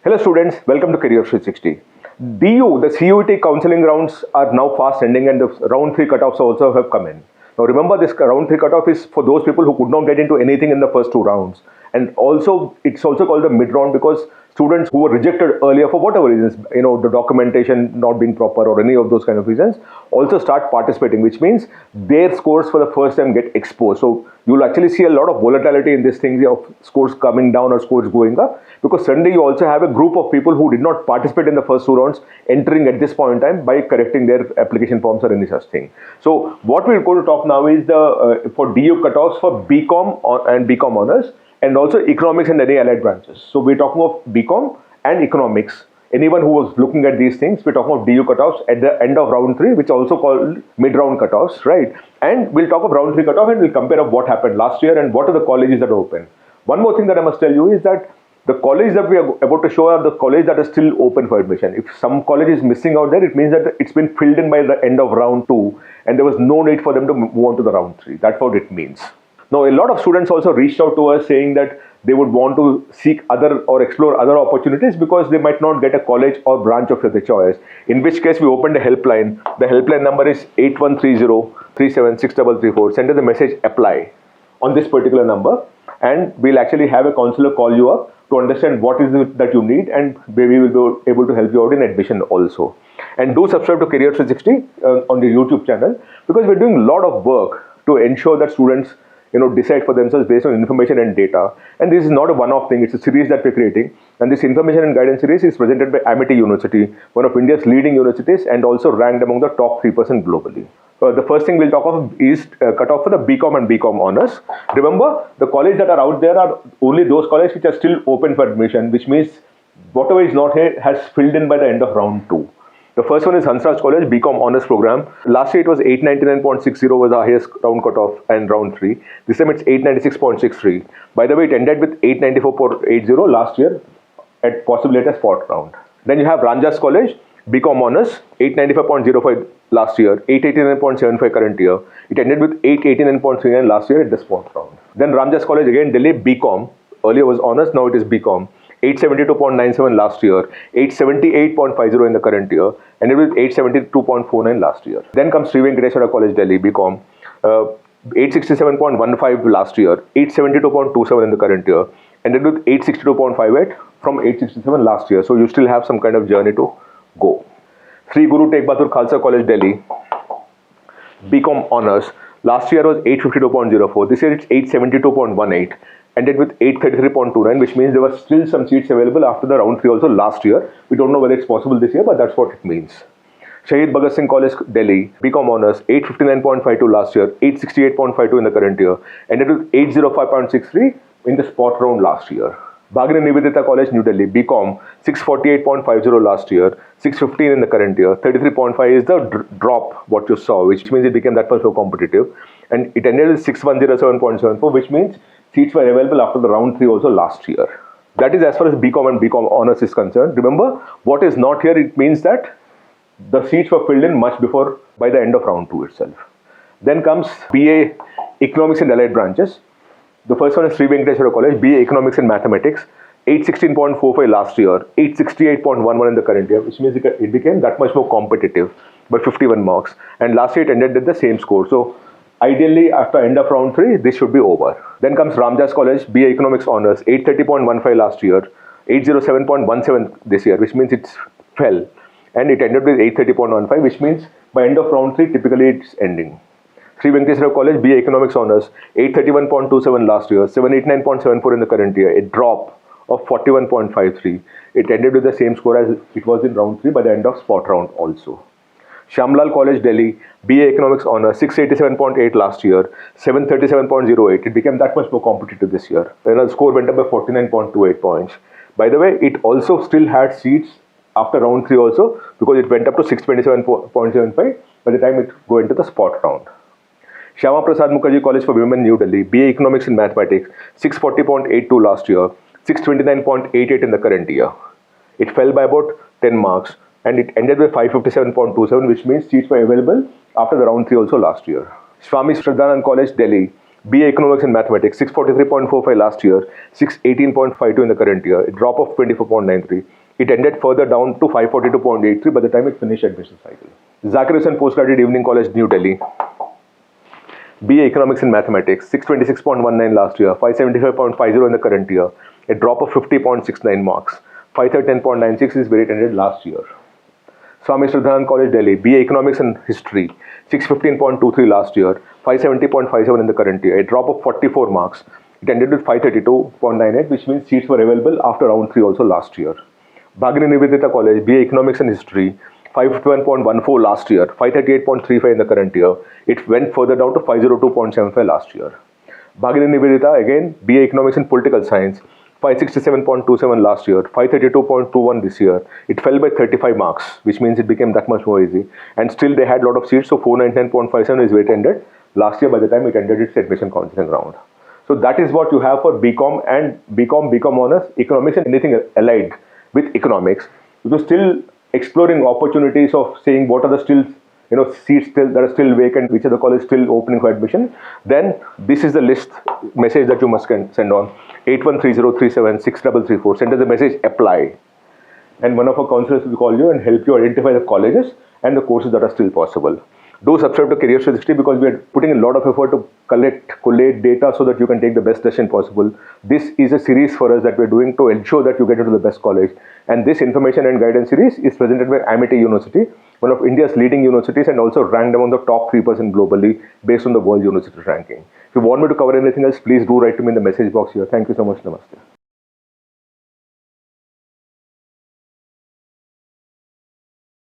Hello students, welcome to Career 360. DU, the CUET counseling rounds are now fast ending and the round 3 cutoffs also have come in. Now remember, this round 3 cutoff is for those people who could not get into anything in the first 2 rounds. And also, it's also called the mid round because students who were rejected earlier for whatever reasons, the documentation not being proper or any of those kind of reasons, also start participating, which means their scores for the first time get exposed. So you'll actually see a lot of volatility in this thing of scores coming down or scores going up, because suddenly you also have a group of people who did not participate in the first 2 rounds entering at this point in time by correcting their application forms or any such thing. So what we're going to talk now is the for DU cutoffs for BCom and BCom honors, and also economics and any allied branches. So we're talking of BCom and economics. Anyone who was looking at these things, we're talking of DU cutoffs at the end of round 3, which is also called mid-round cutoffs, right? And we'll talk of round 3 cutoff and we'll compare of what happened last year and what are the colleges that are open. One more thing that I must tell you is that the college that we are about to show are the college that are still open for admission. If some college is missing out there, it means that it's been filled in by the end of round 2 and there was no need for them to move on to the round 3. That's what it means. Now, a lot of students also reached out to us saying that they would want to seek other or explore other opportunities because they might not get a college or branch of their choice. In which case, we opened a helpline. The helpline number is 8130-3763334. Send us the message apply on this particular number, and we'll actually have a counselor call you up to understand what is it that you need, and we will be able to help you out in admission also. And do subscribe to Career 360 on the YouTube channel, because we're doing a lot of work to ensure that students decide for themselves based on information and data. And this is not a one-off thing, it's a series that we're creating. And this information and guidance series is presented by Amity University, one of India's leading universities and also ranked among the top 3% globally. The first thing we'll talk of is cutoff for the BCom and BCom honors. Remember, the colleges that are out there are only those colleges which are still open for admission, which means whatever is not here has filled in by the end of round 2. The first one is Hansraj College BCom honors program. Last year it was 899.60 was the highest round cutoff and round 3. This time it's 896.63. By the way, it ended with 894.80 last year, at possibly at a spot round. Then you have Ramjas College BCom honors, 895.05 last year, 889.75 current year. It ended with 889.39 last year at the spot round. Then Ramjas College again Delhi BCom, earlier was honors, now it is BCom. 872.97 last year, 878.50 in the current year, and it was 872.49 last year. Then comes Sri Venkateswara College Delhi BCom, 867.15 last year, 872.27 in the current year, and it was 862.58 from 867 last year. So you still have some kind of journey to go. Sri Guru Tegh Bahadur Khalsa College Delhi BCom honors. Last year was 852.04. This year it's 872.18. Ended with 833.29, which means there were still some seats available after the round 3 also last year. We don't know whether it's possible this year, but that's what it means. Shahid Bhagat Singh College Delhi BCom honors, 859.52 last year, 868.52 in the current year. Ended with 805.63 in the spot round last year. Bhagini Nivedita College New Delhi BCom, 648.50 last year, 615 in the current year. 33.5 is the drop what you saw, which means it became that much more competitive. And it ended with 6107.74, which means seats were available after the round 3 also last year. That is as far as BCom and BCom honors is concerned. Remember, what is not here, it means that the seats were filled in much before, by the end of round 2 itself. Then comes BA Economics and Allied Branches. The first one is Sri Venkateswara College, BA Economics and Mathematics, 816.45 last year, 868.11 in the current year, which means it became that much more competitive by 51 marks. And last year it ended with the same score. So ideally, after end of round 3, this should be over. Then comes Ramjas College, BA Economics Honors, 830.15 last year, 807.17 this year, which means it fell. And it ended with 830.15, which means by end of round 3, typically it's ending. Sri Venkateswara College, BA Economics Honors, 831.27 last year, 789.74 in the current year, a drop of 41.53. It ended with the same score as it was in round 3 by the end of spot round also. Shamlal College Delhi, BA Economics Honors, 687.8 last year, 737.08. It became that much more competitive this year. Then the score went up by 49.28 points. By the way, it also still had seats after round 3 also, because it went up to 627.75 by the time it go into the spot round. Shyama Prasad Mukherjee College for Women New Delhi, BA Economics and Mathematics, 640.82 last year, 629.88 in the current year. It fell by about 10 marks. And it ended with 557.27, which means seats were available after the round 3 also last year. Swami Shraddhanand College, Delhi, BA Economics and Mathematics, 643.45 last year, 618.52 in the current year, a drop of 24.93. It ended further down to 542.83 by the time it finished admission cycle. Zakir Hussain Postgraduate Evening College, New Delhi. BA Economics and Mathematics, 626.19 last year, 575.50 in the current year, a drop of 50.69 marks. 510.96 is where it ended last year. Swami Shraddhanand College, Delhi, BA Economics and History, 615.23 last year, 570.57 in the current year, a drop of 44 marks. It ended with 532.98, which means seats were available after round 3 also last year. Bhagini Nivedita College, BA Economics and History, 512.14 last year, 538.35 in the current year. It went further down to 502.75 last year. Bhagini Nivedita, again, BA Economics and Political Science, 567.27 last year, 532.21 this year. It fell by 35 marks, which means it became that much more easy. And still they had a lot of seats, so 499.57 is where it ended last year by the time it ended its admission counseling round. So that is what you have for BCom and BCom honors, economics and anything allied with economics. So still exploring opportunities of saying what are the still seats still that are still vacant, which are the colleges still opening for admission. Then this is the list message that you must send on 8130376334. Send us the message apply, and one of our counselors will call you and help you identify the colleges and the courses that are still possible. Do subscribe to Careers 360 because we are putting a lot of effort to collate data so that you can take the best decision possible. This is a series for us that we are doing to ensure that you get into the best college. And this information and guidance series is presented by Amity University, one of India's leading universities and also ranked among the top 3% globally based on the World University ranking. If you want me to cover anything else, please do write to me in the message box here. Thank you so much. Namaste.